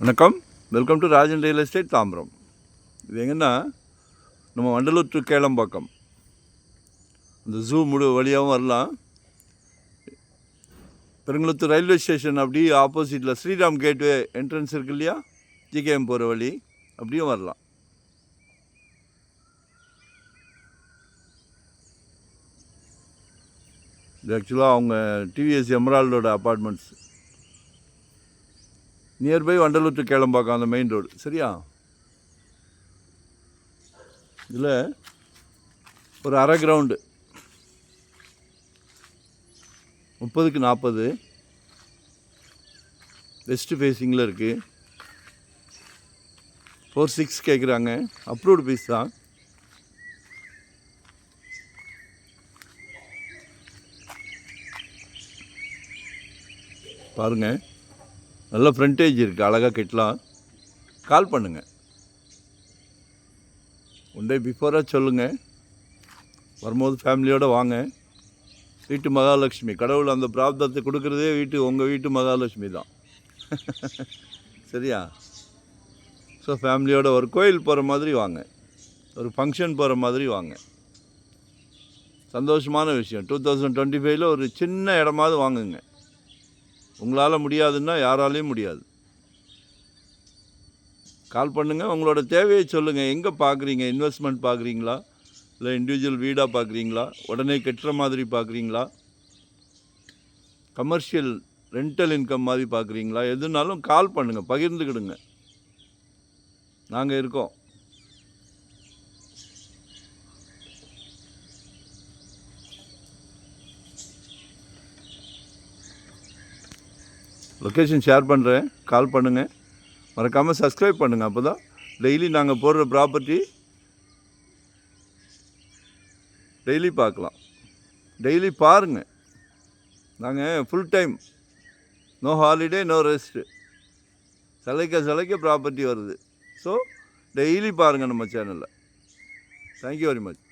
வணக்கம், welcome to Rajan real estate Tambaram. இது எங்கன்னா நம்ம வண்டலூர் டு கேளம்பாக்கம் இந்த ஜூ வழியாகவும் வரலாம். பெருங்குளத்தூர் ரயில்வே ஸ்டேஷன் அப்படியே ஆப்போசிட்டில் ஸ்ரீராம் கேட்வே என்ட்ரன்ஸ் இருக்கு இல்லையா, ஜிகேஎம் போகிற வழி, அப்படியும் வரலாம். இது ஆக்சுவலாக அவங்க டிவிஎஸ் எமரால்டோட apartments, nearby Vandalur to Kelambakkam அந்த மெயின் ரோடு. சரியா? இதில் ஒரு அரை கிரவுண்டு 30க்கு 40 வெஸ்ட் ஃபேஸிங்கில் இருக்குது. 4.6 கேட்குறாங்க. அப்ரூவ்டு பீஸ் தான். பாருங்கள், நல்ல ஃப்ரண்டேஜ் இருக்குது, அழகாக கட்டலாம். கால் பண்ணுங்கள், ஒன் டே பிஃபோராக சொல்லுங்கள். வரும்போது ஃபேமிலியோடு வாங்க. வீட்டு மகாலட்சுமி, கடவுள் அந்த பிராப்தத்தை கொடுக்குறதே உங்கள் வீட்டு மகாலட்சுமி தான். சரியா? ஸோ ஃபேமிலியோட ஒரு கோயில் போகிற மாதிரி வாங்க, ஒரு ஃபங்க்ஷன் போகிற மாதிரி வாங்க. சந்தோஷமான விஷயம். 2025 ஒரு சின்ன இடமாவது வாங்குங்க. உங்களால் முடியாதுன்னா யாராலையும் முடியாது. கால் பண்ணுங்கள், உங்களோட தேவையை சொல்லுங்கள். எங்கே பார்க்குறீங்க? இன்வெஸ்ட்மெண்ட் பார்க்குறீங்களா, இல்லை இண்டிவிஜுவல் வீடாக பார்க்குறீங்களா, உடனே கட்டுற மாதிரி பார்க்குறீங்களா, கமர்ஷியல் ரெண்டல் இன்கம் மாதிரி பார்க்குறீங்களா? எதுனாலும் கால் பண்ணுங்கள், பகிர்ந்துக்கிடுங்க. நாங்கள் இருக்கோம். லொக்கேஷன் ஷேர் பண்ணுறேன், கால் பண்ணுங்கள். மறக்காமல் சப்ஸ்கிரைப் பண்ணுங்கள். அப்போ தான் டெய்லி நாங்கள் போடுற ப்ராப்பர்ட்டி டெய்லி பார்க்கலாம். டெய்லி பாருங்கள். நாங்கள் full time, no holiday, no rest. சலைக்க ப்ராப்பர்ட்டி வருது. ஸோ டெய்லி பாருங்கள் நம்ம சேனலில். Thank you very much.